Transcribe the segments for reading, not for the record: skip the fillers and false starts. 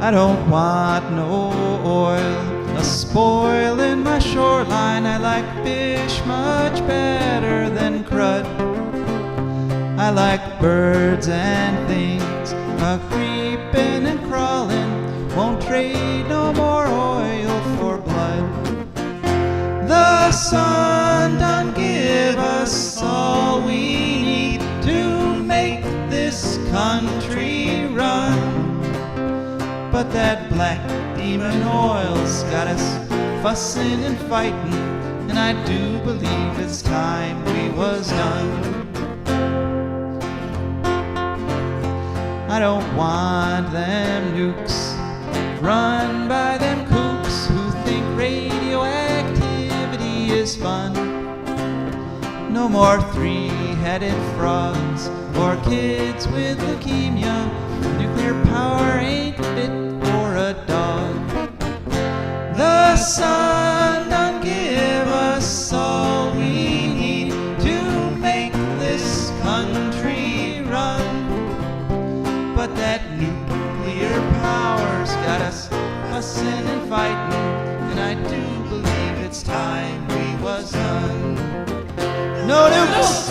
I don't want no oil a-spoiling my shoreline. I like fish much better than crud. I like birds and things a-creeping and crawling. Won't trade no more oil for blood. The sun done give us all we need to make this country run. But that black demon oil's got us fussing and fighting, and I do believe it's time we was done. I don't want them nukes run by them kooks who think radioactivity is fun. No more three-headed frogs or kids with leukemia. Nuclear power ain't fit for a dog. The sun done give us all we need to make this country run. But that nuclear power's got us fussing and fighting, and I do believe it's time we was done. No nukes!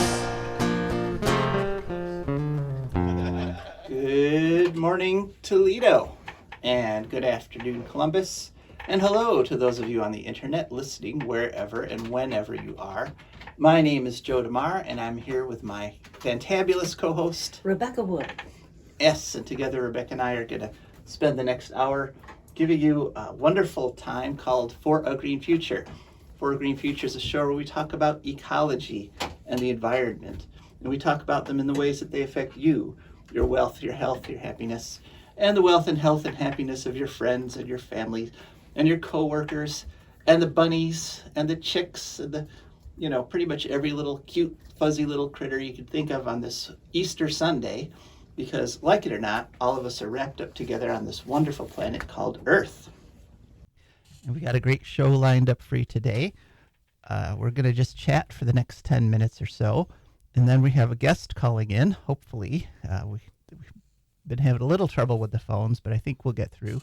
Good morning, Toledo, and good afternoon, Columbus, and hello to those of you on the internet listening wherever and whenever you are. My name is Joe DeMar, and I'm here with my fantabulous co-host, Rebecca Wood. Yes, and together Rebecca and I are going to spend the next hour giving you a wonderful time called For a Green Future. For a Green Future is a show where we talk about ecology and the environment, and we talk about them in the ways that they affect you, your wealth, your health, your happiness, and the wealth and health and happiness of your friends and your family and your co-workers and the bunnies and the chicks and the, pretty much every little cute, fuzzy little critter you can think of on this Easter Sunday, because, like it or not, all of us are wrapped up together on this wonderful planet called Earth. And we got a great show lined up for you today. We're going to just chat for the next 10 minutes or so, and then we have a guest calling in, hopefully. We've been having a little trouble with the phones, but I think we'll get through.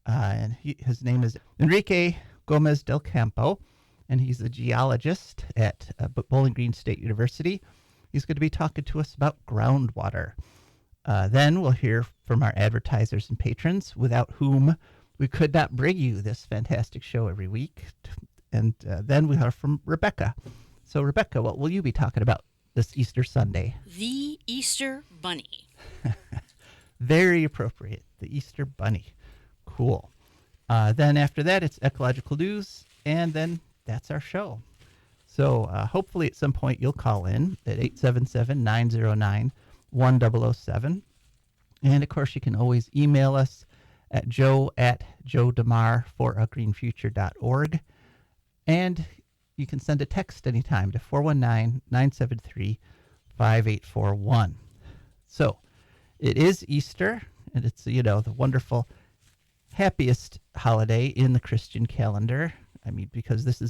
And his name is Enrique Gomez Del Campo, and he's a geologist at Bowling Green State University. He's going to be talking to us about groundwater. Then we'll hear from our advertisers and patrons, without whom we could not bring you this fantastic show every week. And then we'll hear from Rebecca. So, Rebecca, what will you be talking about this Easter Sunday? The Easter Bunny. Very appropriate. The Easter Bunny. Cool. Then after that, it's Ecological News, and then that's our show. So hopefully at some point you'll call in at 877-909-1007. And, of course, you can always email us at joe@joedemar4agreenfuture.org. And you can send a text anytime to 419-973-5841. So it is Easter, and it's, the wonderful, happiest holiday in the Christian calendar. I mean, because this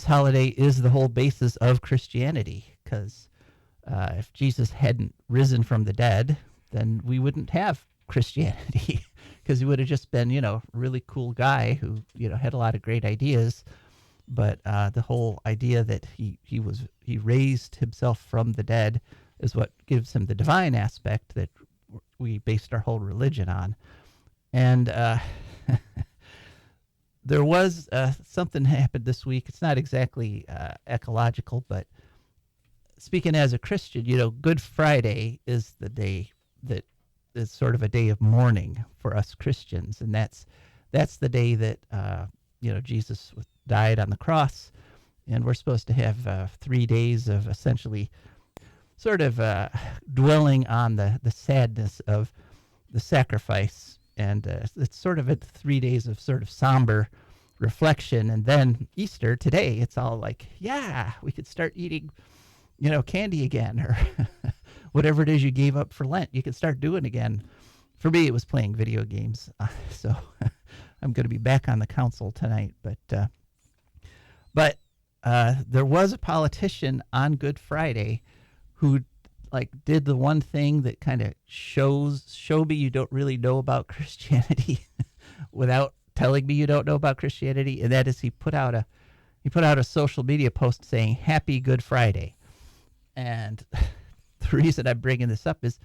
holiday is the whole basis of Christianity, because if Jesus hadn't risen from the dead, then we wouldn't have Christianity, because he would have just been, a really cool guy who, had a lot of great ideas. But the whole idea that he raised himself from the dead is what gives him the divine aspect that we based our whole religion on. And there was something happened this week. It's not exactly ecological, but speaking as a Christian, Good Friday is the day that is sort of a day of mourning for us Christians, and that's the day that Jesus died on the cross, and we're supposed to have 3 days of essentially sort of dwelling on the sadness of the sacrifice, and it's sort of 3 days of sort of somber reflection. And then Easter today, it's all like, yeah, we could start eating candy again, or whatever it is you gave up for Lent, you could start doing again. For me, it was playing video games. So I'm going to be back on the council tonight. But there was a politician on Good Friday who like did the one thing that kind of show me you don't really know about Christianity without telling me you don't know about Christianity, and that is he put out a social media post saying Happy Good Friday. And the reason I'm bringing this up is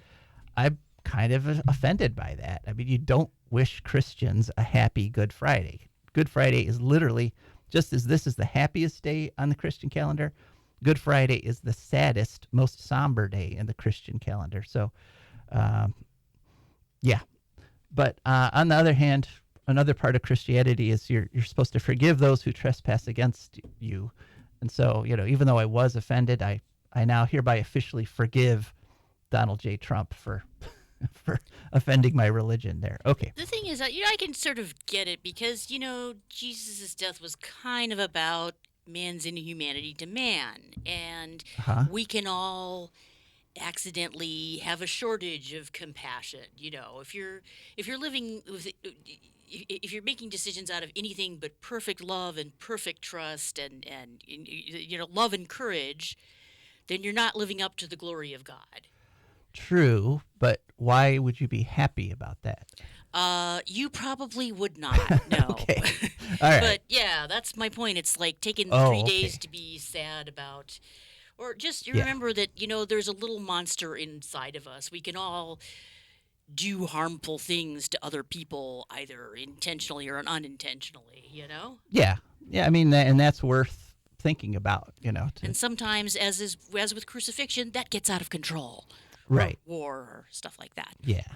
I'm kind of offended by that. I mean, you don't wish Christians a happy Good Friday. Good Friday is literally, just as this is the happiest day on the Christian calendar, Good Friday is the saddest, most somber day in the Christian calendar. So, yeah. But on the other hand, another part of Christianity is you're supposed to forgive those who trespass against you. And so, even though I was offended, I now hereby officially forgive Donald J. Trump for for offending my religion there. Okay. The thing is that, I can sort of get it because, Jesus' death was kind of about man's inhumanity to man. And Uh-huh. we can all accidentally have a shortage of compassion. If you're living with, if you're making decisions out of anything but perfect love and perfect trust and love and courage, then you're not living up to the glory of God. True, but why would you be happy about that? You probably would not. No. Okay. All right. But yeah, that's my point. It's like taking Oh, 3 okay. days to be sad about, or just Yeah. remember that there's a little monster inside of us. We can all do harmful things to other people, either intentionally or unintentionally. Yeah. Yeah, I mean, and that's worth thinking about, And sometimes, as with crucifixion, that gets out of control. Right. Or war or stuff like that. Yeah.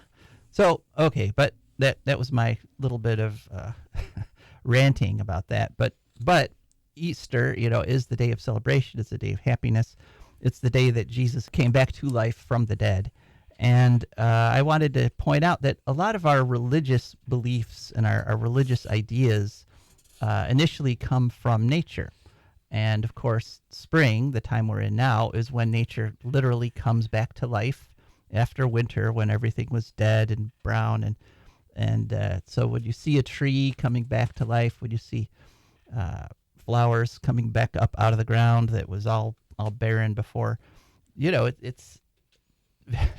So, okay, but that was my little bit of ranting about that. But Easter, is the day of celebration. It's the day of happiness. It's the day that Jesus came back to life from the dead. And I wanted to point out that a lot of our religious beliefs and our religious ideas initially come from nature. And of course, spring, the time we're in now, is when nature literally comes back to life after winter, when everything was dead and brown. And so when you see a tree coming back to life, when you see flowers coming back up out of the ground that was all barren before, it's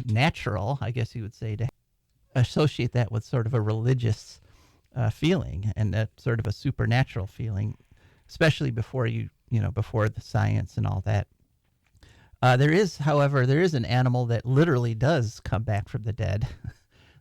natural, I guess you would say, to associate that with sort of a religious feeling and that sort of a supernatural feeling, especially before before the science and all that. However, there is an animal that literally does come back from the dead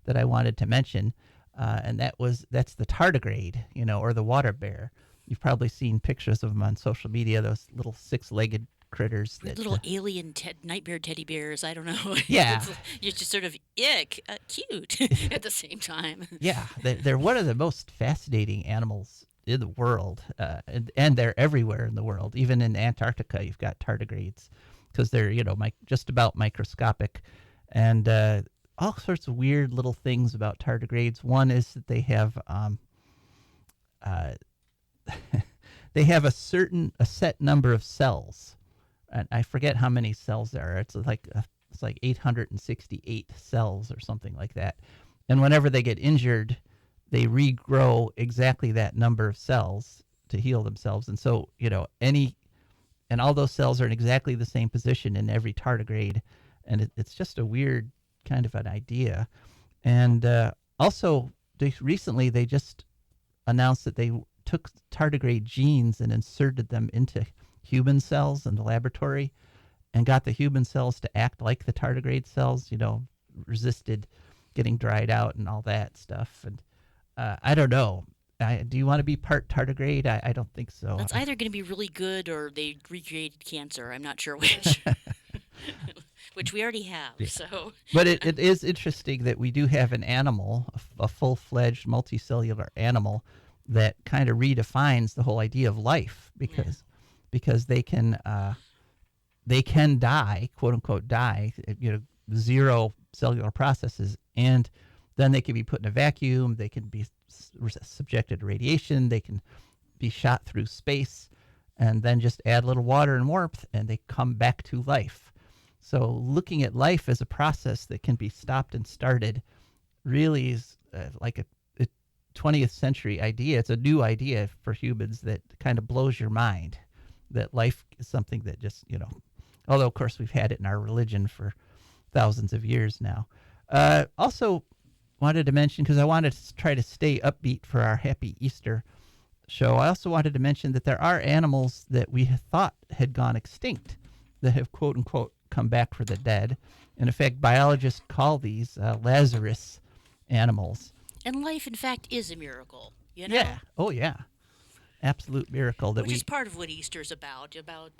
that I wanted to mention, and that's the tardigrade, or the water bear. You've probably seen pictures of them on social media, those little six-legged critters. Little alien nightmare teddy bears. I don't know. Yeah. You're just sort of, cute at the same time. Yeah, they're one of the most fascinating animals in the world, and they're everywhere in the world. Even in Antarctica, you've got tardigrades because they're, just about microscopic, and all sorts of weird little things about tardigrades. One is that they have they have a set number of cells, and I forget how many cells there are. It's like 868 cells or something like that. And whenever they get injured, they regrow exactly that number of cells to heal themselves. And so, and all those cells are in exactly the same position in every tardigrade. And it's just a weird kind of an idea. And also, recently they just announced that they took tardigrade genes and inserted them into human cells in the laboratory and got the human cells to act like the tardigrade cells, resisted getting dried out and all that stuff. And I don't know. Do you want to be part tardigrade? I don't think so. That's either going to be really good or they recreated cancer. I'm not sure which. Which we already have. Yeah. So. But it is interesting that we do have an animal, a full-fledged multicellular animal that kind of redefines the whole idea of life because they can die, quote unquote die, zero cellular processes, and then they can be put in a vacuum, they can be subjected to radiation, they can be shot through space, and then just add a little water and warmth and they come back to life. So looking at life as a process that can be stopped and started really is like a 20th century idea. It's a new idea for humans that kind of blows your mind, that life is something that just, although of course we've had it in our religion for thousands of years now. Also wanted to mention, because I wanted to try to stay upbeat for our Happy Easter show, I also wanted to mention that there are animals that we thought had gone extinct that have, quote unquote, come back for the dead. And in fact, biologists call these Lazarus animals. And life, in fact, is a miracle, you know? Yeah. Oh, yeah. Absolute miracle that Which is part of what Easter's about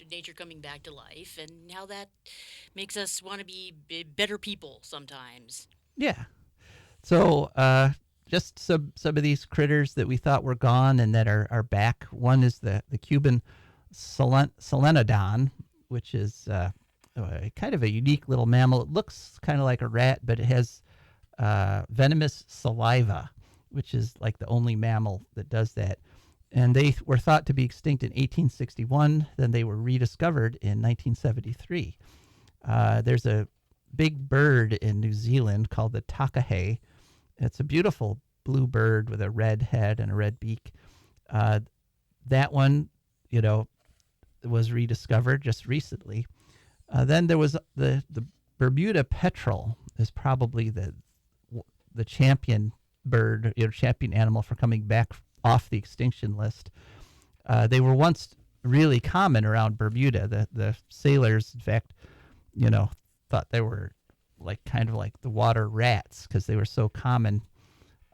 nature coming back to life and how that makes us want to be better people sometimes. Yeah. So just some of these critters that we thought were gone and that are back. One is the Cuban solenodon, which is kind of a unique little mammal. It looks kind of like a rat, but it has venomous saliva, which is like the only mammal that does that. And they were thought to be extinct in 1861. Then they were rediscovered in 1973. There's a big bird in New Zealand called the takahe. It's a beautiful blue bird with a red head and a red beak. That one, was rediscovered just recently. Then there was the Bermuda petrel is probably the champion bird, champion animal for coming back off the extinction list. They were once really common around Bermuda. The sailors, in fact, thought they were kind of like the water rats because they were so common.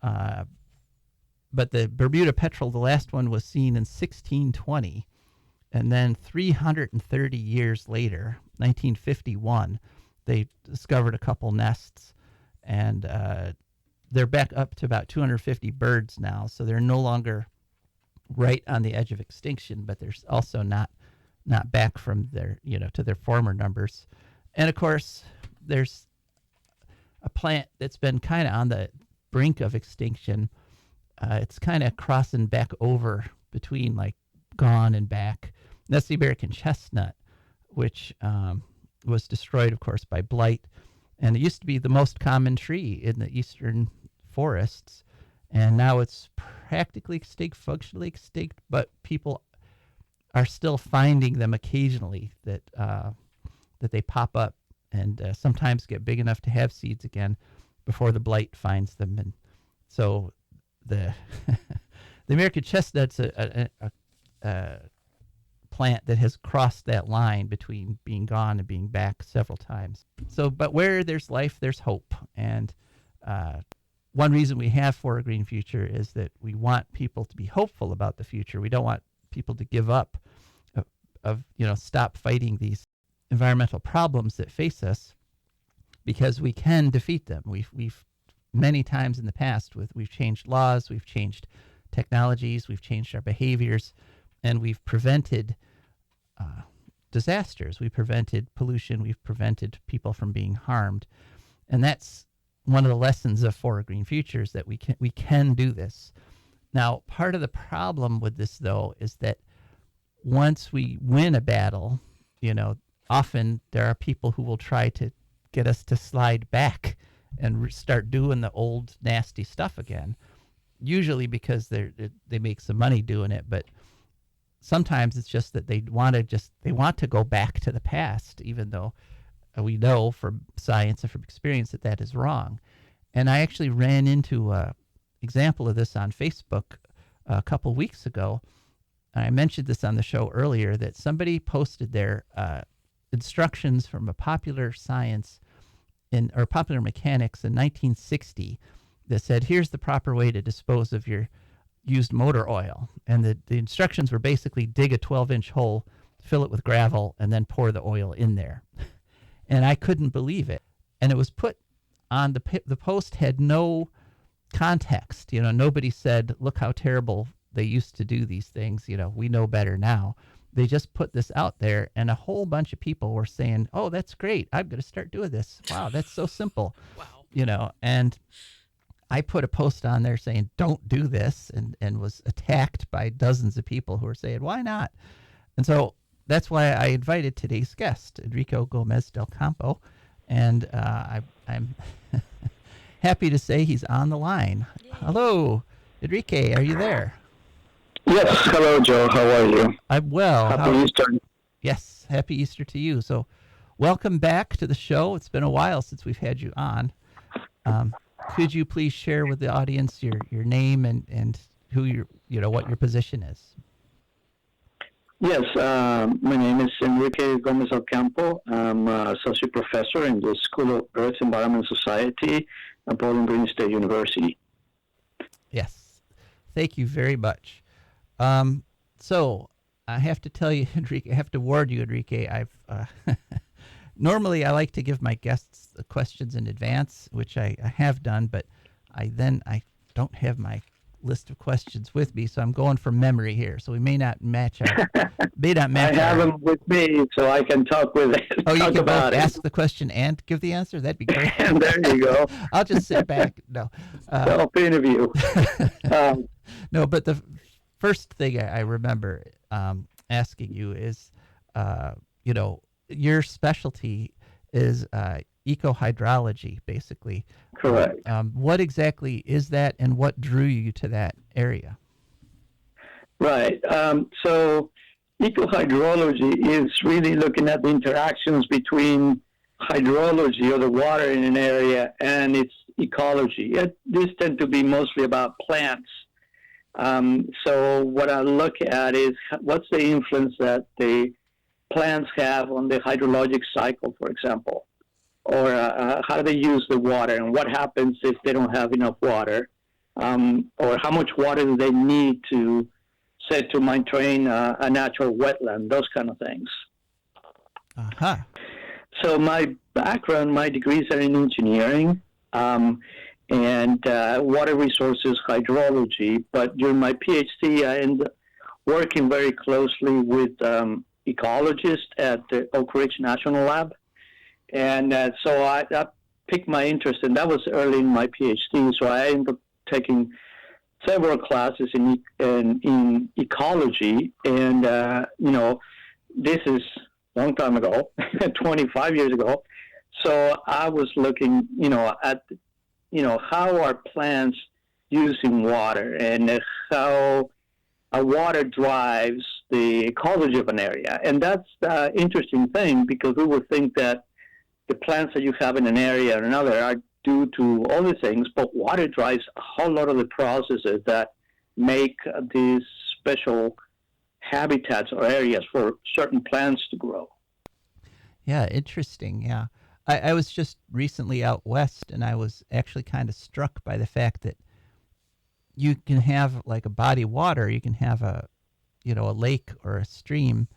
But the Bermuda petrel, the last one was seen in 1620. And then 330 years later, 1951, they discovered a couple nests. And they're back up to about 250 birds now. So they're no longer right on the edge of extinction, but they're also not back from their, to their former numbers. And of course, there's a plant that's been kind of on the brink of extinction. It's kind of crossing back over between like gone and back. And that's the American chestnut, which was destroyed, of course, by blight. And it used to be the most common tree in the eastern forests. And now it's practically extinct, functionally extinct, but people are still finding them occasionally that they pop up and sometimes get big enough to have seeds again before the blight finds them. And so the the American chestnut's a plant that has crossed that line between being gone and being back several times. So, but where there's life, there's hope. And one reason we have For a Green Future is that we want people to be hopeful about the future. We don't want people to give up, stop fighting these environmental problems that face us, because we can defeat them. We've many times in the past we've changed laws, we've changed technologies, we've changed our behaviors, and we've prevented disasters. We prevented pollution. We've prevented people from being harmed, and that's one of the lessons of For a Green Future is that we can do this. Now, part of the problem with this, though, is that once we win a battle, often there are people who will try to get us to slide back and start doing the old nasty stuff again. Usually because they make some money doing it, but sometimes it's just that they want to go back to the past, even though we know from science and from experience that is wrong. And I actually ran into an example of this on Facebook a couple weeks ago. And I mentioned this on the show earlier, that somebody posted their instructions from a popular science or popular mechanics in 1960 that said, here's the proper way to dispose of your used motor oil. And the instructions were basically dig a 12-inch hole, fill it with gravel, and then pour the oil in there. And I couldn't believe it. And it was put on the post had no context. Nobody said, look how terrible they used to do these things. We know better now. They just put this out there, and a whole bunch of people were saying, oh, that's great. I'm going to start doing this. Wow, that's so simple. Wow. And I put a post on there saying, don't do this, and was attacked by dozens of people who were saying, why not? And so that's why I invited today's guest, Enrique Gomez Del Campo, and I'm happy to say he's on the line. Yay. Hello, Enrique, are you there? Yes. Hello, Joe. How are you? I'm well. Happy Easter. Yes, happy Easter to you. So welcome back to the show. It's been a while since we've had you on. Could you please share with the audience your name and who what your position is? Yes, my name is Enrique Gomez Del Campo. I'm an associate professor in the School of Earth, Environment, and Society at Bowling Green State University. Yes, thank you very much. So I have to tell you, Enrique, I have to warn you, Enrique, I've normally I like to give my guests the questions in advance, which I have done, but I don't have my list of questions with me, so I'm going from memory here. So we may not match up. I have them with me, so I can talk with it. Oh, you can both ask the question and give the answer? That'd be great. There you go. I'll just sit back. No. Self-interview. No, but the first thing I remember asking you is, your specialty is eco-hydrology, basically. Correct. What exactly is that, and what drew you to that area? Right. So eco-hydrology is really looking at the interactions between hydrology, or the water in an area, and its ecology. These tend to be mostly about plants. So what I look at is what's the influence that the plants have on the hydrologic cycle, for example, or how do they use the water, and what happens if they don't have enough water, or how much water do they need to maintain a natural wetland, those kind of things. Uh-huh. So my background, my degrees are in engineering, and water resources hydrology, but during my PhD, I ended up working very closely with ecologists at the Oak Ridge National Lab. And so I picked my interest, and that was early in my PhD, so I ended up taking several classes in ecology, and, this is a long time ago, 25 years ago. So I was looking, at, how are plants using water, and how water drives the ecology of an area. And that's the interesting thing, because we would think that the plants that you have in an area or another are due to all the things, but water drives a whole lot of the processes that make these special habitats or areas for certain plants to grow. Yeah, interesting. Yeah. I was just recently out west, and I was actually kind of struck by the fact that you can have like a body of water, you can have a lake or a stream,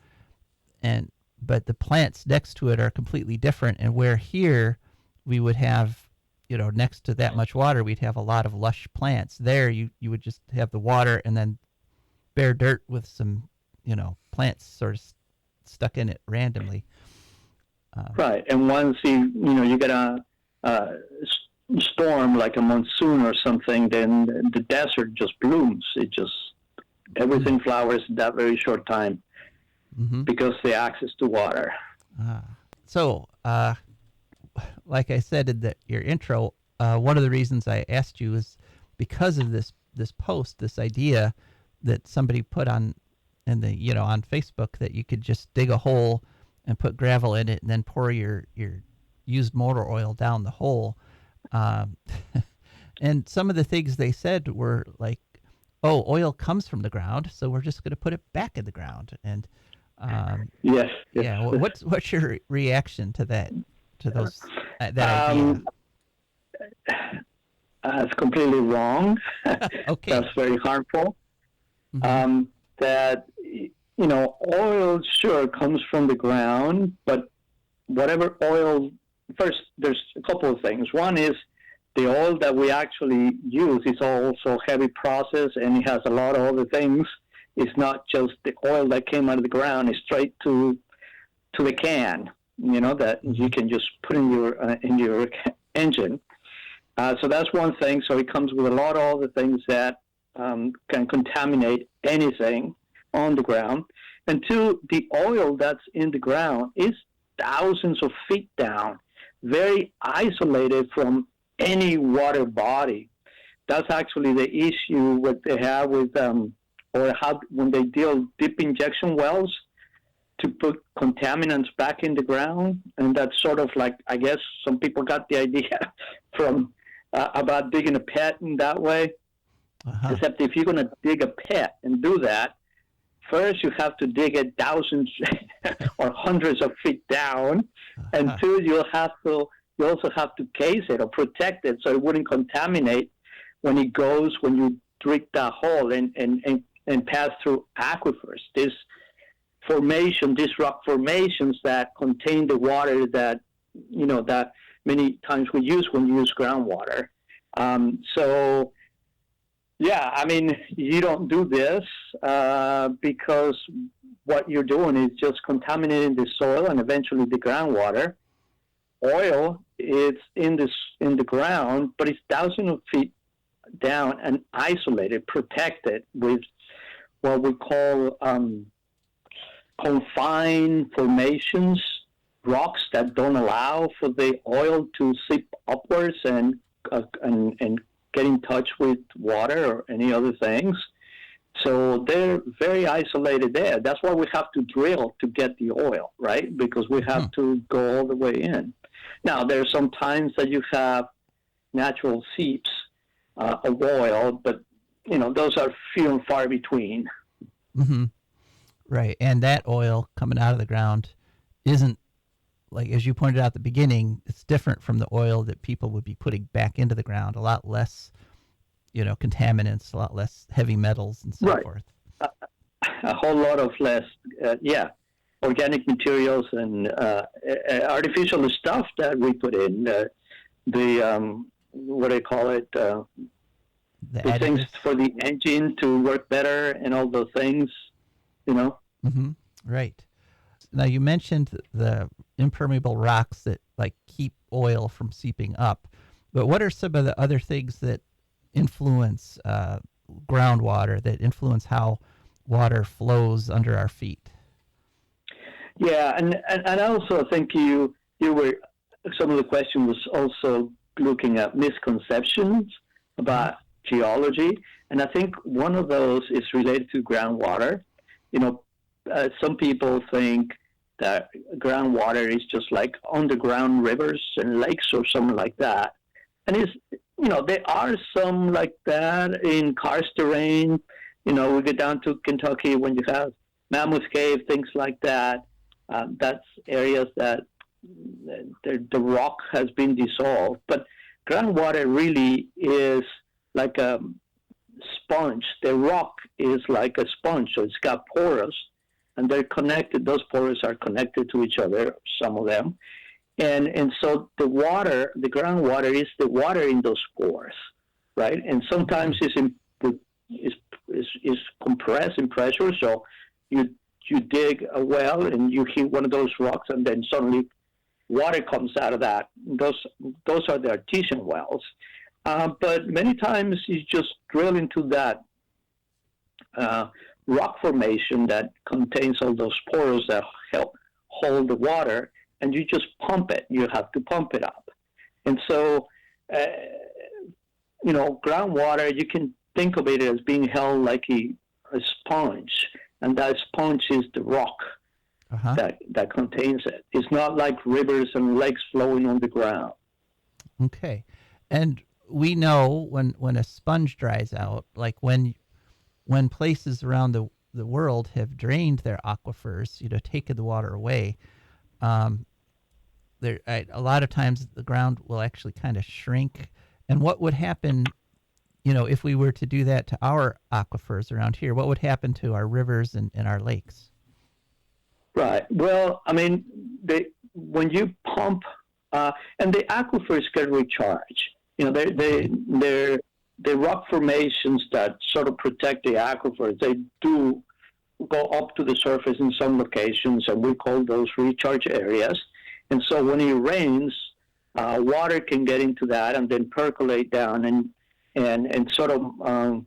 but the plants next to it are completely different. And where here we would have, next to that much water, we'd have a lot of lush plants. There you would just have the water and then bare dirt with some, plants sort of stuck in it randomly. Right. And once you get a storm like a monsoon or something, then the desert just blooms. Everything flowers in that very short time, because the access to water. So, like I said in your intro, one of the reasons I asked you is because of this post, this idea that somebody put on on Facebook, that you could just dig a hole and put gravel in it and then pour your used motor oil down the hole. And some of the things they said were like, oh, oil comes from the ground, so we're just going to put it back in the ground. And yes. Yeah, what's your reaction to that? To those that idea? That's completely wrong. Okay. That's very harmful. Mm-hmm. That oil sure comes from the ground, but whatever oil. First, there's a couple of things. One is the oil that we actually use is also heavy process, and it has a lot of other things. It's not just the oil that came out of the ground; it's straight to the can. That you can just put in your engine. So that's one thing. So it comes with a lot of other things that can contaminate anything on the ground. And two, the oil that's in the ground is thousands of feet down, very isolated from any water body. That's actually the issue what they have with when they drill deep injection wells to put contaminants back in the ground, and that's sort of like, I guess some people got the idea from about digging a pit in that way. Uh-huh. Except if you're going to dig a pit and do that, first you have to dig it thousands or hundreds of feet down, and Uh-huh. two, you also have to case it or protect it so it wouldn't contaminate when you dig that hole and pass through aquifers. These rock formations that contain the water that that many times we use when you use groundwater. So yeah, I mean, you don't do this because what you're doing is just contaminating the soil and eventually the groundwater. Oil is in the ground, but it's thousands of feet down and isolated, protected with what we call confined formations, rocks that don't allow for the oil to seep upwards and get in touch with water or any other things. So they're very isolated there. That's why we have to drill to get the oil, right? Because we have to go all the way in. Now, there are some times that you have natural seeps of oil, but, those are few and far between. Mm-hmm. Right. And that oil coming out of the ground isn't, like, as you pointed out at the beginning, it's different from the oil that people would be putting back into the ground. A lot less, contaminants, a lot less heavy metals and so Right. forth. A whole lot of less, organic materials and artificial stuff that we put in. What do they call it? The The things additives. for the engine to work better and all those things, Mm-hmm. Right. Now, you mentioned the impermeable rocks that keep oil from seeping up, but what are some of the other things that influence groundwater, that influence how water flows under our feet? Yeah, and I also think you were, some of the question was also looking at misconceptions about geology, and I think one of those is related to groundwater. Some people think that groundwater is just like underground rivers and lakes or something like that, and there are some like that in karst terrain. We get down to Kentucky when you have Mammoth Cave, things like that. That's areas that the rock has been dissolved. But groundwater really is like a sponge. The rock is like a sponge, so it's got pores, and they're connected. Those pores are connected to each other, some of them. And so the groundwater is the water in those pores, right? And sometimes is compressed in pressure, so you dig a well and you hit one of those rocks, and then suddenly water comes out of that. Those are the artesian wells. But many times you just drill into that rock formation that contains all those pores that help hold the water, and you just pump it. You have to pump it up. And so, groundwater, you can think of it as being held like a sponge, and that sponge is the rock that contains it. It's not like rivers and lakes flowing on the ground. Okay. And we know when a sponge dries out, like when places around the world have drained their aquifers, taken the water away, a lot of times the ground will actually kind of shrink. And what would happen, if we were to do that to our aquifers around here? What would happen to our rivers and our lakes? Right. Well, I mean, when you pump, and the aquifers get recharged. They're rock formations that sort of protect the aquifers. They do go up to the surface in some locations, and we call those recharge areas. And so when it rains, water can get into that and then percolate down and sort of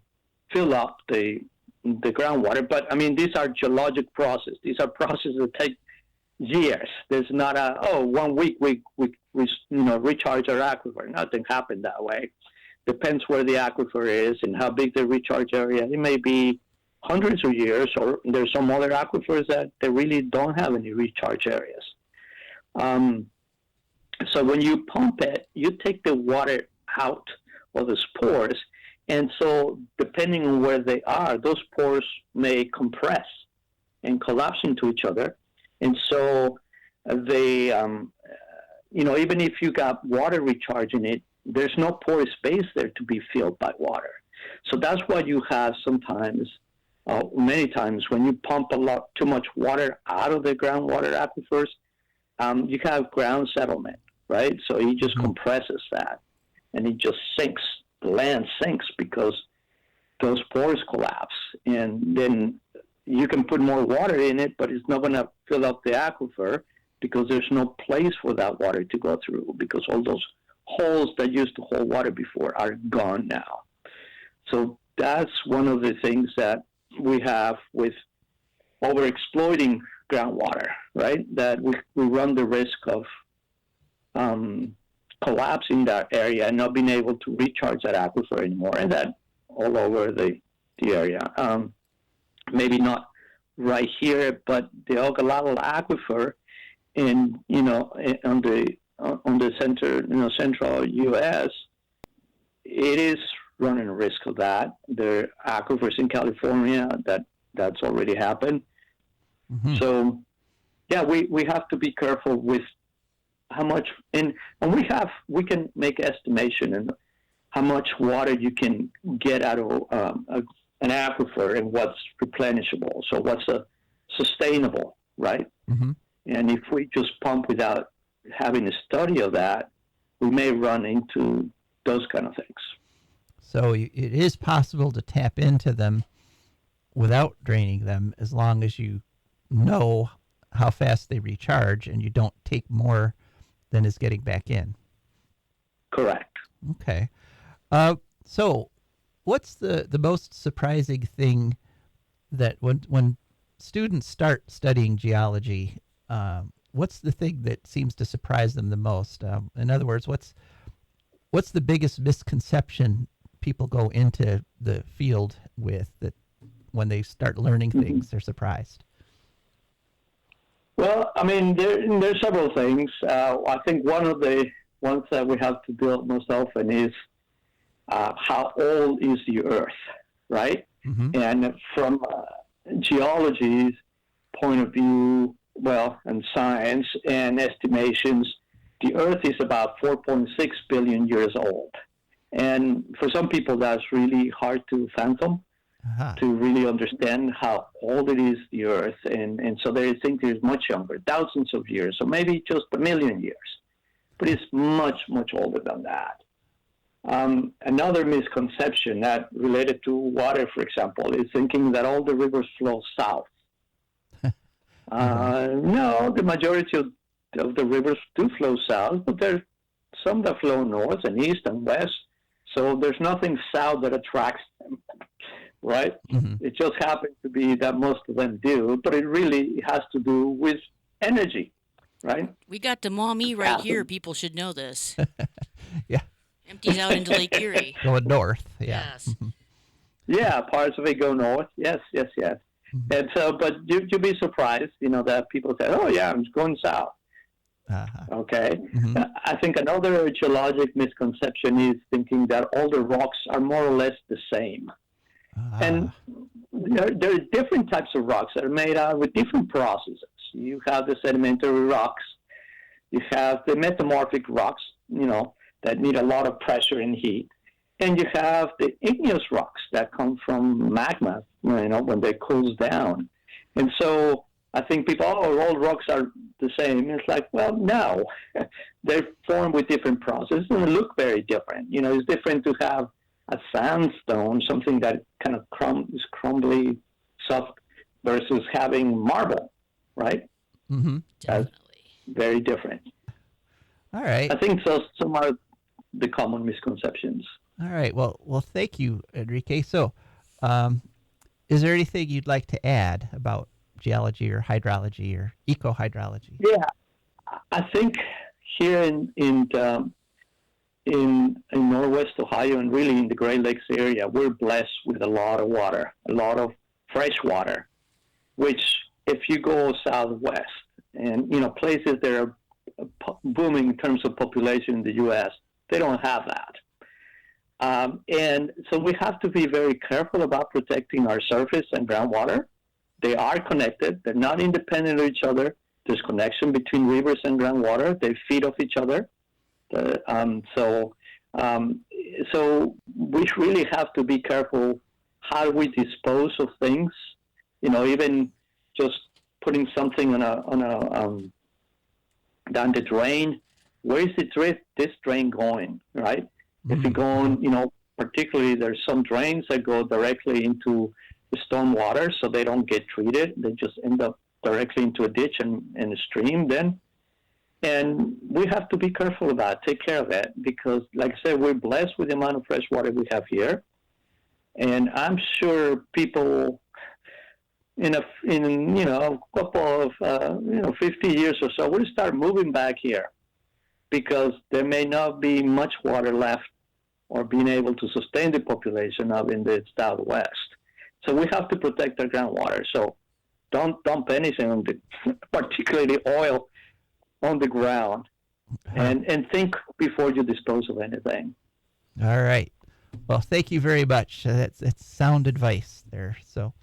fill up the groundwater. But I mean, these are geologic processes. These are processes that take years. There's not 1 week we recharge our aquifer. Nothing happened that way. Depends where the aquifer is and how big the recharge area. It may be hundreds of years, or there's some other aquifers that they really don't have any recharge areas. So when you pump it, you take the water out of the spores, and so depending on where they are, those pores may compress and collapse into each other, and so they, even if you got water recharging it, there's no pore space there to be filled by water. So that's why you have sometimes, many times, when you pump too much water out of the groundwater aquifers, you have ground settlement, right? So it just compresses that, and it just sinks. The land sinks because those pores collapse, and then you can put more water in it, but it's not going to fill up the aquifer because there's no place for that water to go through, because all those holes that used to hold water before are gone now. So that's one of the things that we have with overexploiting groundwater, right? That we run the risk of collapsing that area and not being able to recharge that aquifer anymore, and that all over the area. Maybe not right here, but the Ecological aquifer in on the central U.S., it is running a risk of that. There are aquifers in California that's already happened. Mm-hmm. So, yeah, we have to be careful with how much, and we can make estimation in how much water you can get out of an aquifer and what's replenishable. So what's sustainable, right? Mm-hmm. And if we just pump without having a study of that, we may run into those kind of things. So it is possible to tap into them without draining them, as long as you know how fast they recharge and you don't take more than is getting back in. Correct. Okay. So what's the most surprising thing that when students start studying geology, what's the thing that seems to surprise them the most? In other words, what's the biggest misconception people go into the field with, that when they start learning things, they're surprised? Well, I mean, there's several things. I think one of the ones that we have to deal with most often is how old is the Earth, right? Mm-hmm. And from geology's point of view, and science and estimations, the Earth is about 4.6 billion years old. And for some people, that's really hard to fathom, to really understand how old it is, the Earth. And so they think it's much younger, thousands of years, or maybe just 1 million years. But it's much, much older than that. Another misconception that related to water, for example, is thinking that all the rivers flow south. No, the majority of the rivers do flow south, but there's some that flow north and east and west. So there's nothing south that attracts them, right? Mm-hmm. It just happens to be that most of them do, but it really has to do with energy, right? We got the Maumee right here. People should know this. Yeah. Empties out into Lake Erie. Going north, yeah. Yes. Mm-hmm. Yeah, parts of it go north. Yes. Mm-hmm. And so, but you'd be surprised, that people say, "Oh yeah, I'm going south." Uh-huh. Okay. Mm-hmm. I think another geologic misconception is thinking that all the rocks are more or less the same. And there are different types of rocks that are made out with different processes. You have the sedimentary rocks. You have the metamorphic rocks, that need a lot of pressure and heat. And you have the igneous rocks that come from magma, when they cools down. And so I think people, all rocks are the same. It's like, well, no. They're formed with different processes and they look very different. It's different to have a sandstone, something that kind of is crumbly, soft, versus having marble, right? Mm-hmm. Definitely. That's very different. All right. I think so. Some are the common misconceptions. All right. Well, thank you, Enrique. So, is there anything you'd like to add about geology or hydrology or eco-hydrology? Yeah, I think here in Northwest Ohio and really in the Great Lakes area, we're blessed with a lot of water, a lot of fresh water, which if you go southwest and, places that are booming in terms of population in the U.S., they don't have that. And so we have to be very careful about protecting our surface and groundwater. They are connected. They're not independent of each other. There's connection between rivers and groundwater. They feed off each other. So we really have to be careful how we dispose of things. Even just putting something on down the drain. Where is this drain going, right? If you're going, particularly there's some drains that go directly into the storm water, so they don't get treated. They just end up directly into a ditch and a stream then. And we have to be careful about it, take care of it, because, like I said, we're blessed with the amount of fresh water we have here. And I'm sure people in a couple of 50 years or so will start moving back here, because there may not be much water left or being able to sustain the population up in the southwest. So we have to protect our groundwater. So don't dump anything particularly oil, on the ground, and think before you dispose of anything. All right. Well, thank you very much. That's sound advice there. So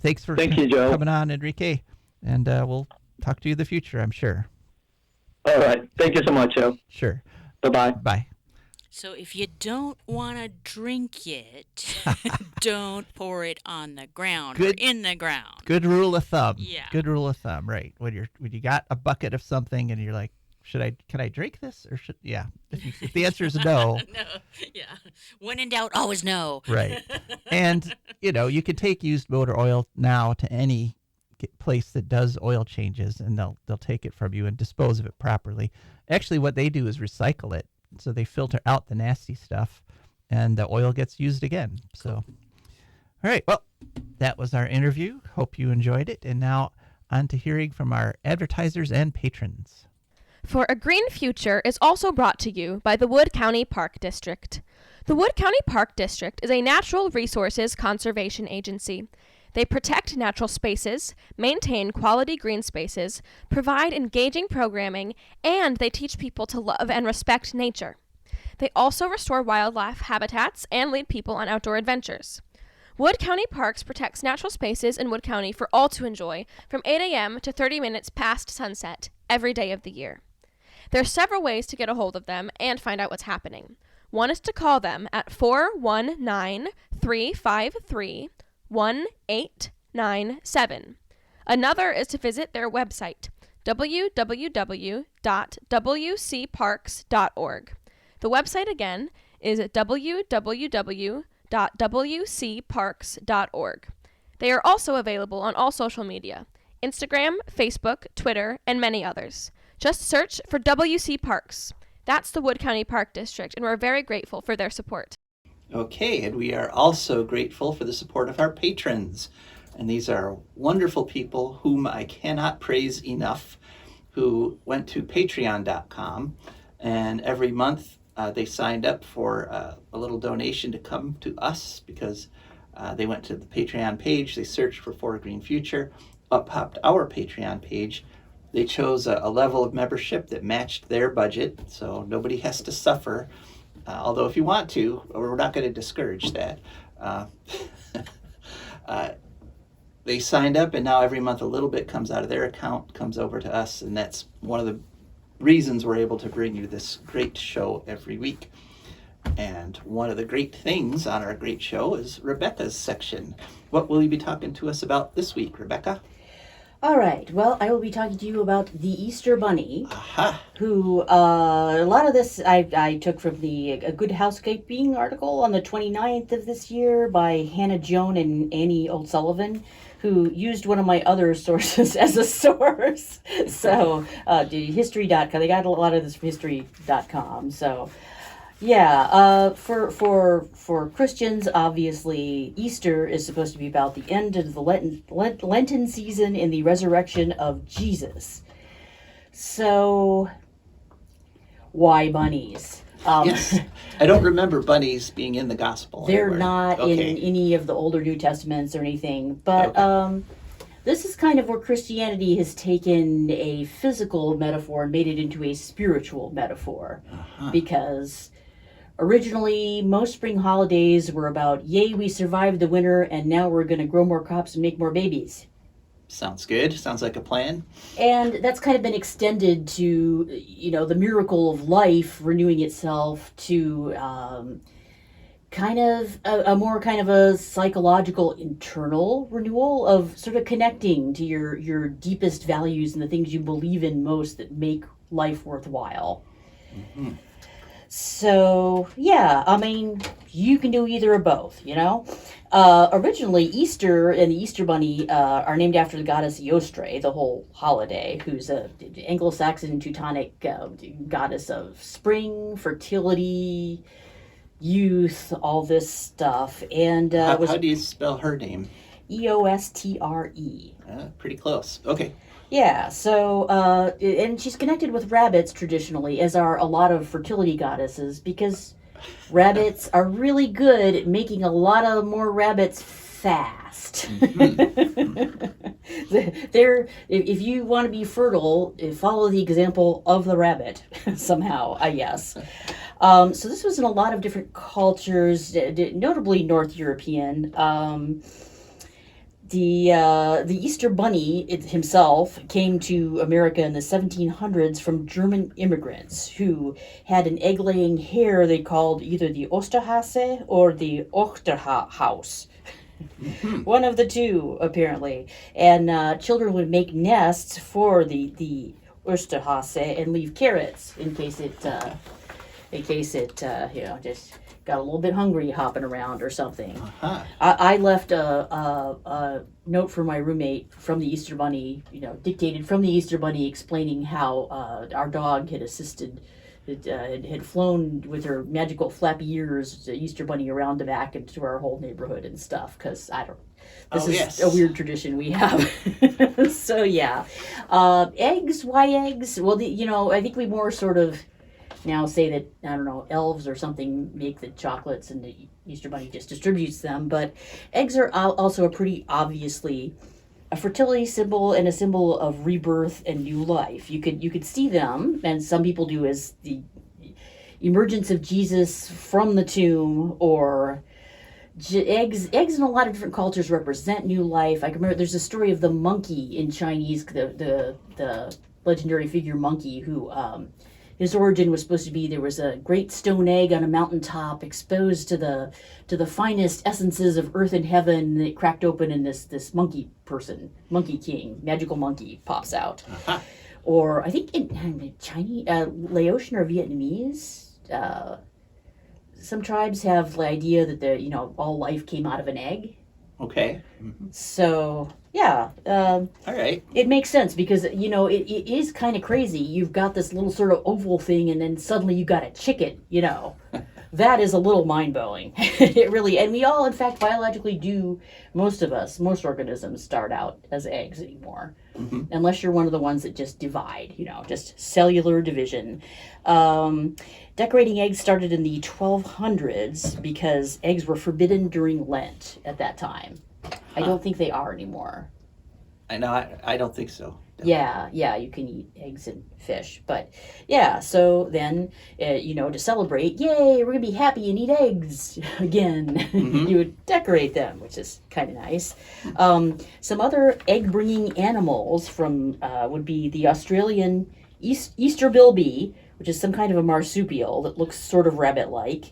thanks for Thank you, Joe. coming on, Enrique, and we'll talk to you in the future, I'm sure. All right. Thank you so much, Joe. Sure. Bye-bye. Bye. So if you don't want to drink it, don't pour it on the ground or in the ground. Good rule of thumb. Yeah. Good rule of thumb, right? When you got a bucket of something and you're like, can I drink this or should? Yeah. If the answer is no. No. Yeah. When in doubt, always no. Right. And you can take used motor oil now to any place that does oil changes, and they'll take it from you and dispose of it properly. Actually, what they do is recycle it. So they filter out the nasty stuff, and the oil gets used again. So, all right. Well, that was our interview. Hope you enjoyed it. And now on to hearing from our advertisers and patrons. For a Green Future is also brought to you by the Wood County Park District. The Wood County Park District is a natural resources conservation agency. They protect natural spaces, maintain quality green spaces, provide engaging programming, and they teach people to love and respect nature. They also restore wildlife habitats and lead people on outdoor adventures. Wood County Parks protects natural spaces in Wood County for all to enjoy from 8 a.m. to 30 minutes past sunset every day of the year. There are several ways to get a hold of them and find out what's happening. One is to call them at 419-353-1897. Another is to visit their website, www.wcparks.org. The website again is www.wcparks.org. They are also available on all social media, Instagram, Facebook, Twitter, and many others. Just search for WC Parks. That's the Wood County Park District, and we're very grateful for their support. Okay, and we are also grateful for the support of our patrons. And these are wonderful people whom I cannot praise enough, who went to patreon.com, and every month they signed up for a little donation to come to us, because they went to the Patreon page, they searched for a Green Future, up popped our Patreon page. They chose a level of membership that matched their budget, so nobody has to suffer. Although if you want to, we're not going to discourage that. They signed up, and now every month a little bit comes out of their account, comes over to us, and that's one of the reasons we're able to bring you this great show every week. And one of the great things on our great show is Rebecca's section. What will you be talking to us about this week, Rebecca? All right. Well, I will be talking to you about the Easter Bunny, Aha. who a lot of this I took from the A Good Housekeeping article on the 29th of this year by Hannah Joan and Annie O'Sullivan, who used one of my other sources as a source. So, history.com. They got a lot of this from history.com. So, yeah, for Christians, obviously, Easter is supposed to be about the end of the Lenten season and the resurrection of Jesus. So, why bunnies? Yes. I don't remember bunnies being in the gospel. They're anywhere. not Okay. in any of the older New Testaments or anything, but Okay. this is kind of where Christianity has taken a physical metaphor and made it into a spiritual metaphor. Uh-huh. Because originally, most spring holidays were about, yay, we survived the winter, and now we're going to grow more crops and make more babies. Sounds good. Sounds like a plan. And that's kind of been extended to, the miracle of life renewing itself to kind of a more kind of a psychological internal renewal of sort of connecting to your deepest values and the things you believe in most that make life worthwhile. Mm-hmm. So, yeah, I mean, you can do either or both, Originally, Easter and the Easter Bunny are named after the goddess Eostre, the whole holiday, who's a Anglo-Saxon Teutonic goddess of spring, fertility, youth, all this stuff. And How do you spell her name? Eostre. Pretty close. Okay. Yeah, so, and she's connected with rabbits traditionally, as are a lot of fertility goddesses, because rabbits are really good at making a lot of more rabbits fast. If you want to be fertile, follow the example of the rabbit, somehow, I guess. So this was in a lot of different cultures, notably North European. The Easter Bunny himself came to America in the 1700s from German immigrants who had an egg-laying hare they called either the Osterhase or the Ochterhaus. One of the two, apparently. And children would make nests for the Osterhase and leave carrots in case it just got a little bit hungry hopping around or something. Uh-huh. I left a note for my roommate from the Easter Bunny, dictated from the Easter Bunny, explaining how our dog had assisted, had flown with her magical flappy ears, the Easter Bunny around the back into our whole neighborhood and stuff, because this is yes. a weird tradition we have. So yeah. Eggs, why eggs? Well, I think we more sort of now say that, I don't know, elves or something make the chocolates and the Easter Bunny just distributes them, but eggs are also a pretty obviously a fertility symbol and a symbol of rebirth and new life. You could see them, and some people do, as the emergence of Jesus from the tomb, or eggs in a lot of different cultures represent new life. I can remember there's a story of the monkey in Chinese, the legendary figure monkey who his origin was supposed to be there was a great stone egg on a mountaintop exposed to the finest essences of earth and heaven. And it cracked open, and this monkey king, magical monkey, pops out. Uh-huh. Or I think in Chinese, Laotian or Vietnamese, some tribes have the idea that all life came out of an egg. Okay. Mm-hmm. So yeah, All right. it makes sense because it is kind of crazy. You've got this little sort of oval thing, and then suddenly you got a chicken. That is a little mind-blowing. It really, and we all, in fact, biologically do. Most organisms start out as eggs anymore, Mm-hmm. unless you're one of the ones that just divide. Just cellular division. Decorating eggs started in the 1200s because eggs were forbidden during Lent at that time. I don't think they are anymore. I know. I don't think so. Yeah, you can eat eggs and fish. But yeah, so then, to celebrate, yay, we're going to be happy and eat eggs again. Mm-hmm. You would decorate them, which is kind of nice. Some other egg-bringing animals would be the Australian Easter bilby, which is some kind of a marsupial that looks sort of rabbit-like.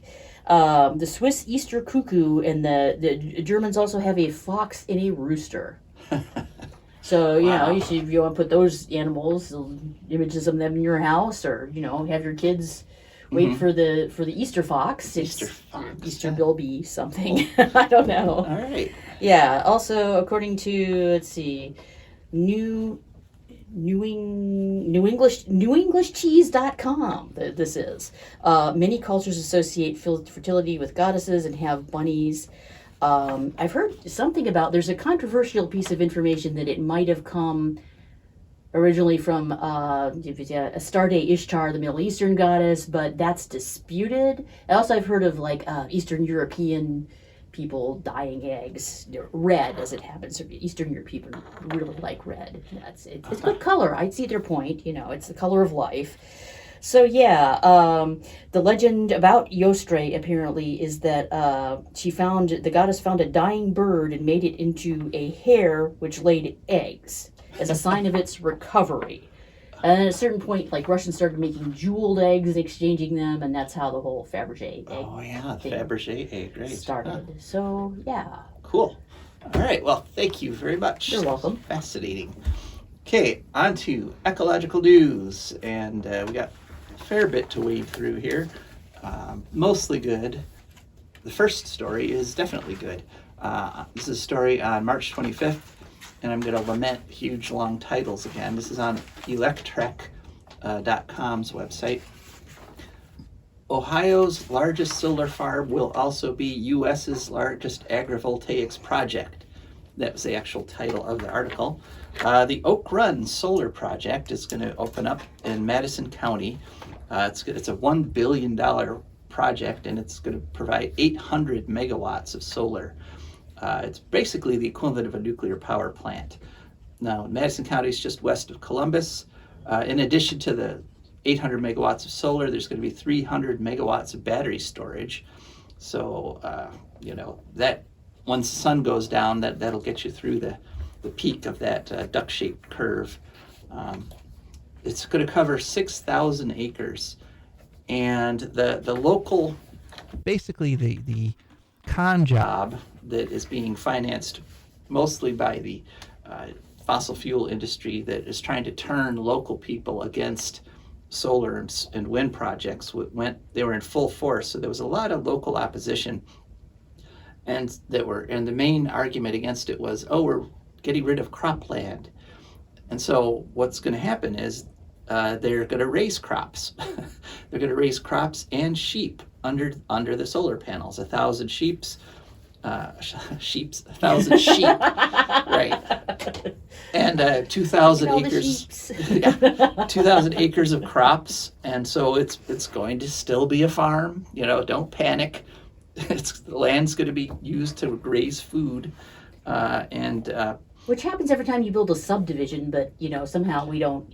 The Swiss Easter cuckoo, and the Germans also have a fox and a rooster. So, Wow. if you want to put those animals, images of them in your house, or, have your kids wait Mhm. for the Easter fox. Easter It's fox, Easter yeah. bilby something. I don't know. All right. Yeah, also, according to, let's see, NewEnglishCheese.com, this is. Many cultures associate fertility with goddesses and have bunnies. I've heard something about, there's a controversial piece of information that it might have come originally from Astarte Ishtar, the Middle Eastern goddess, but that's disputed. Also, I've heard of like Eastern European people dyeing eggs red, as it happens. Eastern European people really like red. It's good color. I see their point. It's the color of life. So yeah, the legend about Yostre apparently is that the goddess found a dying bird and made it into a hare which laid eggs as a sign of its recovery. And at a certain point, like, Russians started making jeweled eggs and exchanging them, and that's how the whole Fabergé egg Oh yeah, the Fabergé egg, right? started. Huh. So yeah. Cool. All right. Well, thank you very much. You're welcome. Fascinating. Okay, on to ecological news, and we got a fair bit to wade through here. Mostly good. The first story is definitely good. This is a story on March 25th, and I'm going to lament huge long titles again. This is on electrek.com's website. Ohio's largest solar farm will also be U.S.'s largest agrivoltaics project. That was the actual title of the article. The Oak Run Solar Project is going to open up in Madison County. It's a $1 billion project, and it's going to provide 800 megawatts of solar. It's basically the equivalent of a nuclear power plant. Now, Madison County is just west of Columbus. In addition to the 800 megawatts of solar, there's going to be 300 megawatts of battery storage. So, that once the sun goes down, that'll get you through the peak of that duck-shaped curve. It's going to cover 6,000 acres. And the local, basically the con job that is being financed mostly by the fossil fuel industry that is trying to turn local people against solar and wind projects, they were in full force. So there was a lot of local opposition, and the main argument against it was, we're getting rid of cropland. And so what's going to happen is they're going to raise crops. They're going to raise crops and sheep under the solar panels. 1,000 sheep, right? And 2,000 acres, 2,000 acres of crops. And so it's going to still be a farm. Don't panic. The land's going to be used to raise food, which happens every time you build a subdivision, but somehow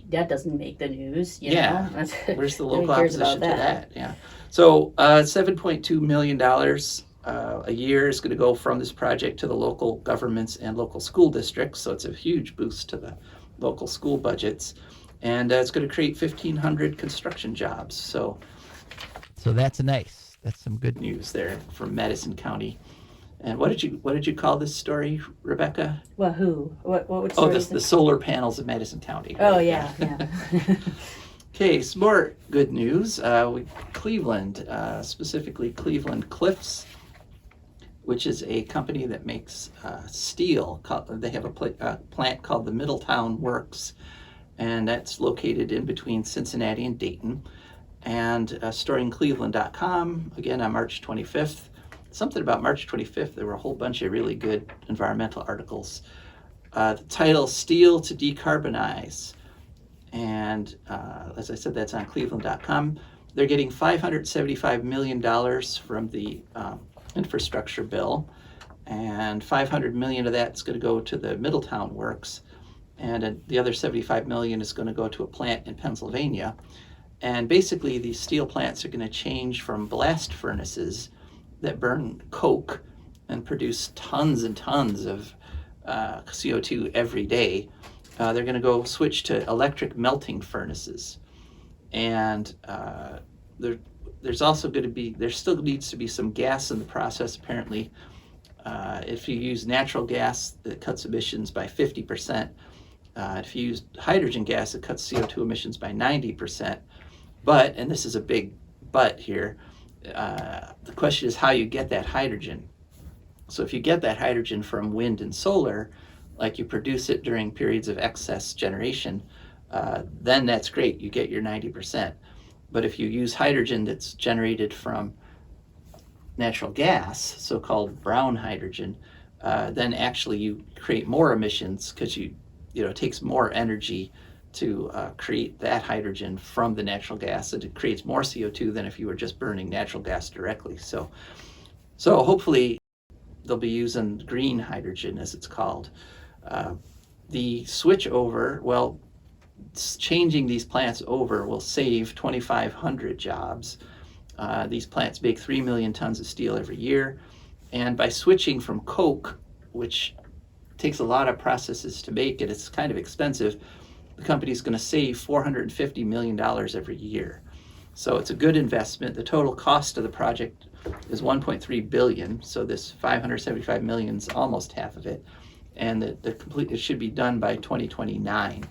that doesn't make the news. Yeah. Where's the local opposition to that? Yeah. So $7.2 million a year is going to go from this project to the local governments and local school districts. So it's a huge boost to the local school budgets. And it's going to create 1,500 construction jobs. So that's some good news there from Madison County. And what did you call this story, Rebecca? Well, who? What story? The solar panels of Madison County. Right? Oh yeah. Okay, some more good news. Cleveland, specifically Cleveland Cliffs, which is a company that makes steel. They have a plant called the Middletown Works, and that's located in between Cincinnati and Dayton. And story in Cleveland.com, again on March 25th. Something about March 25th, there were a whole bunch of really good environmental articles. The title, Steel to Decarbonize. And as I said, that's on Cleveland.com. They're getting $575 million from the infrastructure bill. And $500 million of that's going to go to the Middletown Works. And the other $75 million is going to go to a plant in Pennsylvania. And basically, these steel plants are going to change from blast furnaces that burn coke and produce tons and tons of CO2 every day. They're going to switch to electric melting furnaces. And there's also going to be, there still needs to be some gas in the process, apparently. If you use natural gas, it cuts emissions by 50%. If you use hydrogen gas, it cuts CO2 emissions by 90%. But, and this is a big but here, the question is how you get that hydrogen. So if you get that hydrogen from wind and solar, like you produce it during periods of excess generation, then that's great, you get your 90%. But if you use hydrogen that's generated from natural gas, so-called brown hydrogen, then actually you create more emissions because it takes more energy to create that hydrogen from the natural gas, and it creates more CO2 than if you were just burning natural gas directly. So hopefully they'll be using green hydrogen, as it's called. The switch over, well, changing these plants over will save 2,500 jobs. These plants make 3 million tons of steel every year. And by switching from coke, which takes a lot of processes to make it, it's kind of expensive, the company's going to save $450 million every year. So it's a good investment. The total cost of the project is $1.3 billion. So this $575 million is almost half of it. And it should be done by 2029.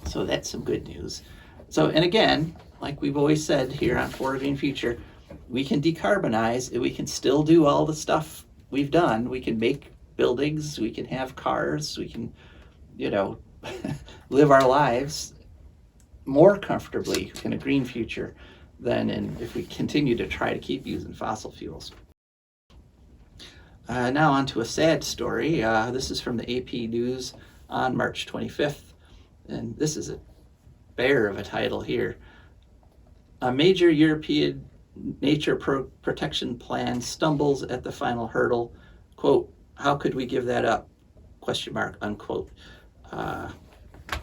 So that's some good news. So, and again, like we've always said here on For a Green Future, we can decarbonize, and we can still do all the stuff we've done. We can make buildings, we can have cars, we can, live our lives more comfortably in a green future than if we continue to try to keep using fossil fuels. Now on to a sad story. This is from the AP News on March 25th, and this is a bear of a title here. A major European nature protection plan stumbles at the final hurdle. Quote, how could we give that up? Question mark, unquote.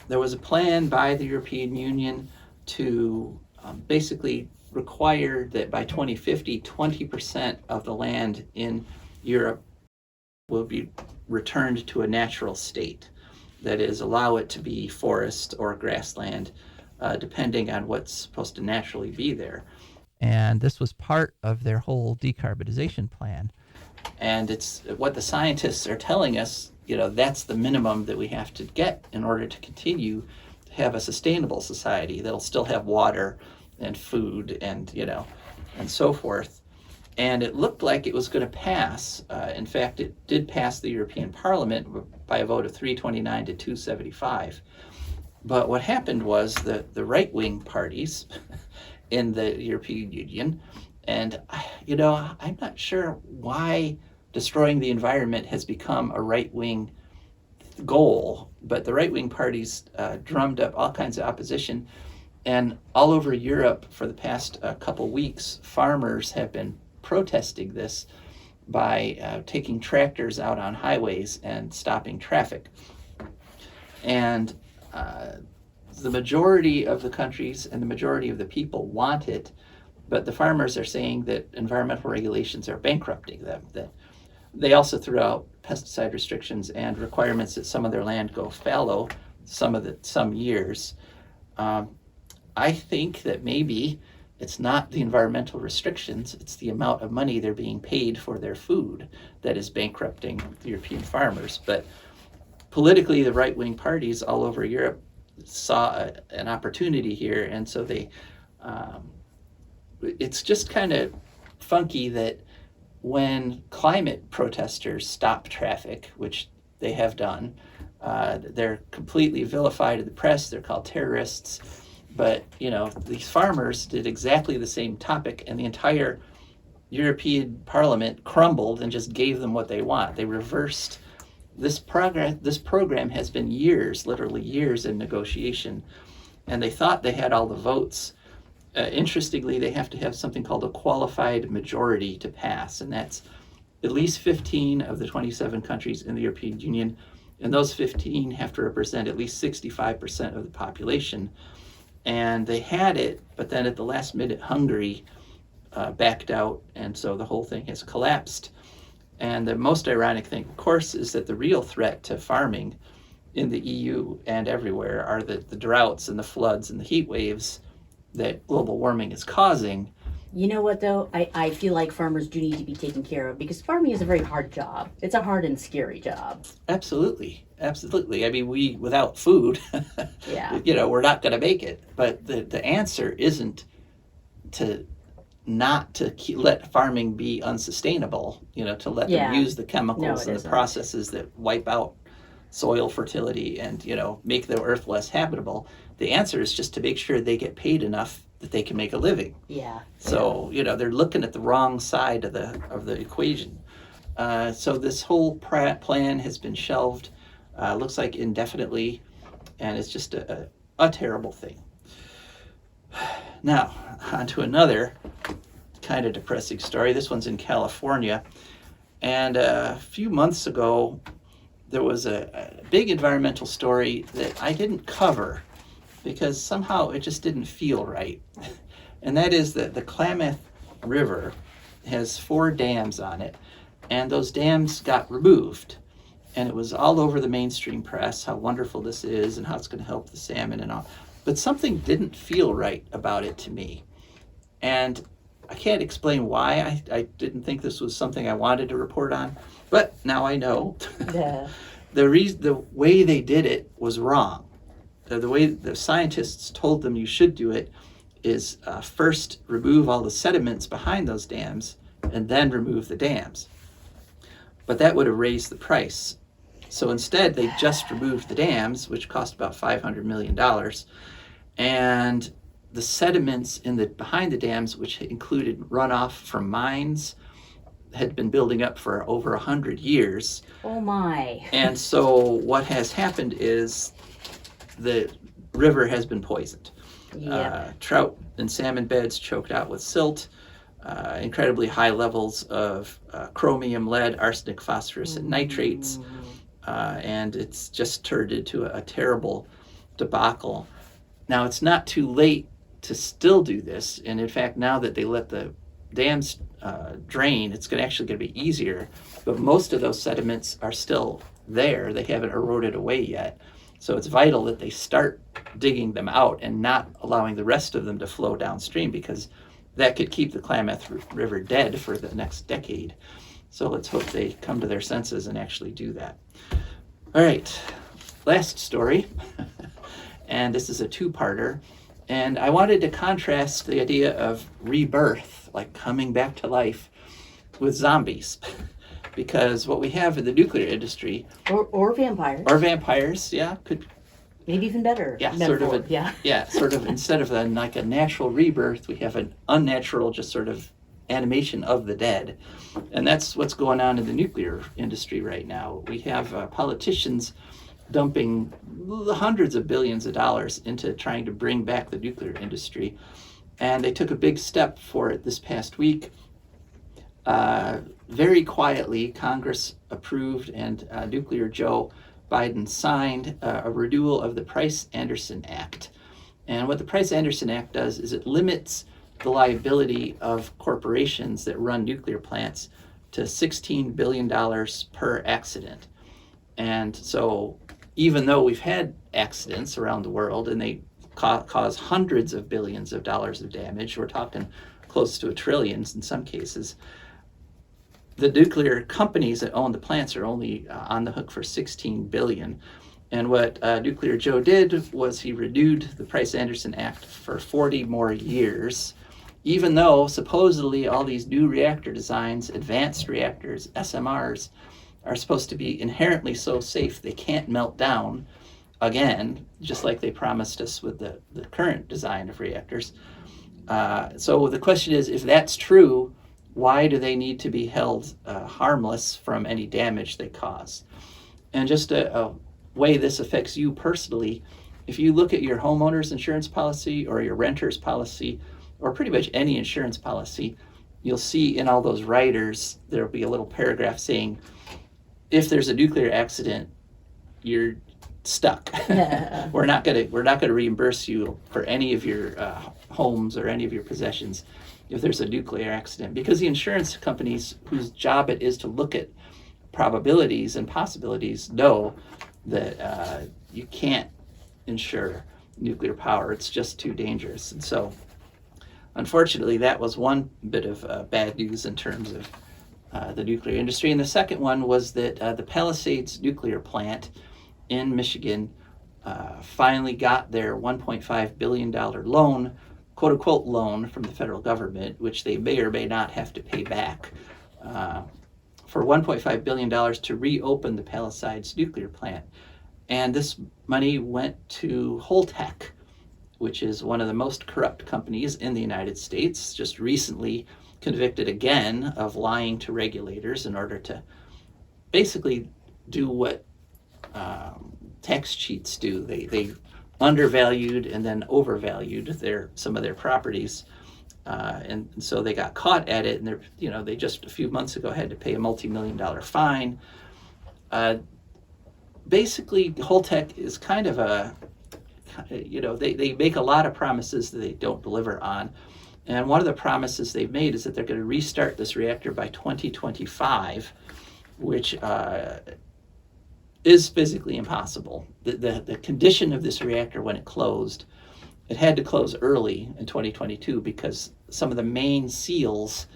There was a plan by the European Union to basically require that by 2050, 20% of the land in Europe will be returned to a natural state. That is, allow it to be forest or grassland, depending on what's supposed to naturally be there. And this was part of their whole decarbonization plan. And it's what the scientists are telling us, that's the minimum that we have to get in order to continue to have a sustainable society that'll still have water and food and, and so forth. And it looked like it was going to pass. In fact, it did pass the European Parliament by a vote of 329 to 275. But what happened was that the right-wing parties in the European Union, and, I'm not sure why destroying the environment has become a right-wing goal, but the right-wing parties drummed up all kinds of opposition. And all over Europe for the past couple weeks, farmers have been protesting this by taking tractors out on highways and stopping traffic. And the majority of the countries and the majority of the people want it, but the farmers are saying that environmental regulations are bankrupting them, that they also threw out pesticide restrictions and requirements that some of their land go fallow some years. I think that maybe it's not the environmental restrictions, it's the amount of money they're being paid for their food that is bankrupting the European farmers. But politically, the right-wing parties all over Europe saw an opportunity here, and so they, it's just kind of funky that when climate protesters stop traffic, which they have done, they're completely vilified in the press, they're called terrorists. But, these farmers did exactly the same topic, and the entire European Parliament crumbled and just gave them what they want. They reversed this program. This program has been years, literally years in negotiation, and they thought they had all the votes. Interestingly, they have to have something called a qualified majority to pass, and that's at least 15 of the 27 countries in the European Union, and those 15 have to represent at least 65% of the population. And they had it, but then at the last minute, Hungary backed out, and so the whole thing has collapsed. And the most ironic thing, of course, is that the real threat to farming in the EU and everywhere are the droughts and the floods and the heat waves that global warming is causing. You know what, though? I feel like farmers do need to be taken care of because farming is a very hard job. It's a hard and scary job. Absolutely. Absolutely. I mean, without food, yeah. We're not going to make it. But the answer isn't to let farming be unsustainable, to let them use the chemicals and the processes that wipe out soil fertility and, make the earth less habitable. The answer is just to make sure they get paid enough that they can make a living. Yeah. So, they're looking at the wrong side of the equation. So this whole plan has been shelved, looks like indefinitely, and it's just a terrible thing. Now, on to another kind of depressing story. This one's in California. And a few months ago, there was a big environmental story that I didn't cover because somehow it just didn't feel right. And that is that the Klamath River has 4 dams on it, and those dams got removed. And it was all over the mainstream press how wonderful this is and how it's going to help the salmon and all. But something didn't feel right about it to me. And I can't explain why. I didn't think this was something I wanted to report on, but now I know. Yeah. The way they did it was wrong. The way the scientists told them you should do it is first remove all the sediments behind those dams and then remove the dams. But that would have raised the price. So instead, they just removed the dams, which cost about $500 million. And the sediments behind the dams, which included runoff from mines, had been building up for over 100 years. Oh my. And so what has happened is the river has been poisoned. Trout and salmon beds choked out with silt, incredibly high levels of chromium, lead, arsenic, phosphorus, and nitrates. And it's just turned into a terrible debacle. Now, it's not too late to still do this. And in fact, now that they let the dams drain, it's actually going to be easier. But most of those sediments are still there. They haven't eroded away yet. So it's vital that they start digging them out and not allowing the rest of them to flow downstream, because that could keep the Klamath River dead for the next decade. So let's hope they come to their senses and actually do that. All right, last story. And this is a 2-parter. And I wanted to contrast the idea of rebirth, like coming back to life, with zombies. Because what we have in the nuclear industry... Or vampires. Or vampires, yeah. Could Maybe even better. Yeah, metaphor. Sort of instead of like a natural rebirth, we have an unnatural just sort of animation of the dead. And that's what's going on in the nuclear industry right now. We have politicians dumping hundreds of billions of dollars into trying to bring back the nuclear industry. And they took a big step for it this past week. Very quietly, Congress approved and Nuclear Joe Biden signed a renewal of the Price-Anderson Act. And what the Price-Anderson Act does is it limits the liability of corporations that run nuclear plants to $16 billion per accident. And so even though we've had accidents around the world and they cause hundreds of billions of dollars of damage, we're talking close to $1 trillion in some cases, the nuclear companies that own the plants are only on the hook for $16 billion. And what Nuclear Joe did was he renewed the Price-Anderson Act for 40 more years, even though supposedly all these new reactor designs, advanced reactors, SMRs, are supposed to be inherently so safe they can't melt down again, just like they promised us with the current design of reactors. So the question is, if that's true, why do they need to be held harmless from any damage they cause? And just a way this affects you personally, if you look at your homeowner's insurance policy or your renter's policy, or pretty much any insurance policy, you'll see in all those riders, there'll be a little paragraph saying, if there's a nuclear accident, you're stuck. We're not gonna reimburse you for any of your homes or any of your possessions if there's a nuclear accident, because the insurance companies whose job it is to look at probabilities and possibilities know that you can't insure nuclear power. It's just too dangerous. And so unfortunately, that was one bit of bad news in terms of the nuclear industry. And the second one was that the Palisades Nuclear Plant in Michigan finally got their $1.5 billion loan, quote unquote loan, from the federal government, which they may or may not have to pay back, for $1.5 billion to reopen the Palisades Nuclear Plant. And this money went to Holtec, which is one of the most corrupt companies in the United States, just recently convicted again of lying to regulators in order to basically do what tax cheats do. They undervalued and then overvalued some of their properties. And so they got caught at it, and they just a few months ago had to pay a multi-million-dollar fine. Basically, Holtec is kind of they make a lot of promises that they don't deliver on. And one of the promises they've made is that they're going to restart this reactor by 2025, which is physically impossible. The condition of this reactor when it closed, it had to close early in 2022 because some of the main seals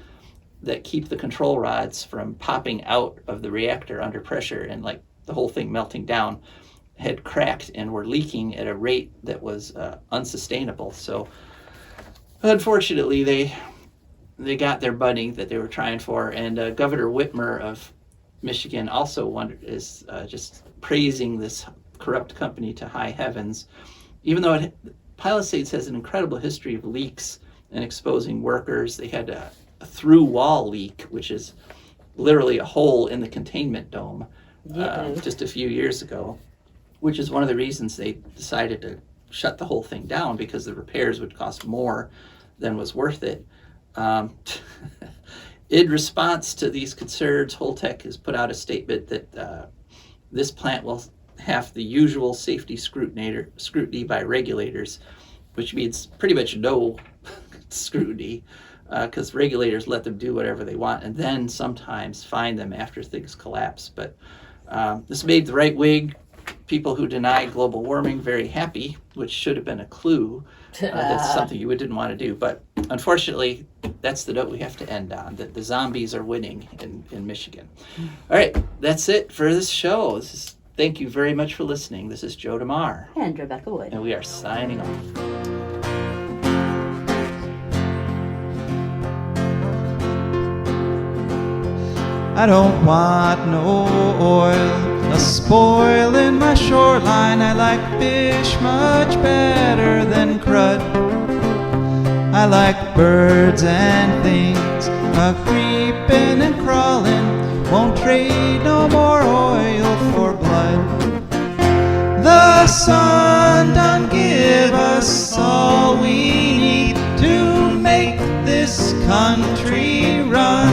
that keep the control rods from popping out of the reactor under pressure and like the whole thing melting down had cracked and were leaking at a rate that was unsustainable. So unfortunately, they got their money that they were trying for, and Governor Whitmer of Michigan also is just praising this corrupt company to high heavens, even though Palisades has an incredible history of leaks and exposing workers. They had a through wall leak, which is literally a hole in the containment dome just a few years ago, which is one of the reasons they decided to shut the whole thing down, because the repairs would cost more than was worth it. In response to these concerns, Holtec has put out a statement that this plant will have the usual safety scrutiny by regulators, which means pretty much no scrutiny, because regulators let them do whatever they want and then sometimes fine them after things collapse. But this made the right wing people who deny global warming very happy, which should have been a clue. That's something you didn't want to do. But unfortunately, that's the note we have to end on, that the zombies are winning in Michigan. All right, that's it for this show. Thank you very much for listening. This is Joe DeMar. And Rebecca Wood. And we are signing off. I don't want no oil, a spoil in my shoreline. I like fish much better than crud. I like birds and things a-creeping and crawling. Won't trade no more oil for blood. The sun done give us all we need to make this country run.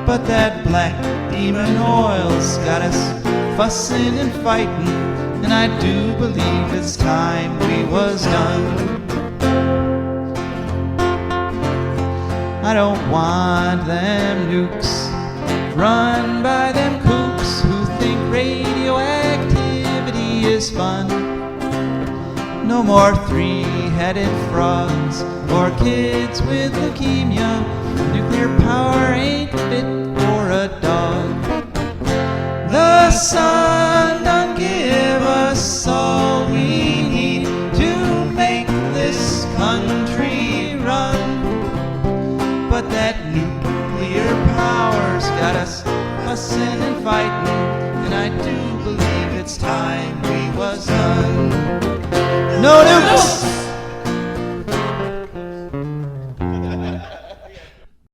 But that black demon oil's got us fussing and fighting, and I do believe it's time we was done. I don't want them nukes run by them kooks who think radioactivity is fun. No more three-headed frogs or kids with leukemia. Nuclear power ain't fit for a dog. The sun done give us all we need to make this country run. But that nuclear power's got us fussing and fighting, and I do believe it's time we was done. No nukes!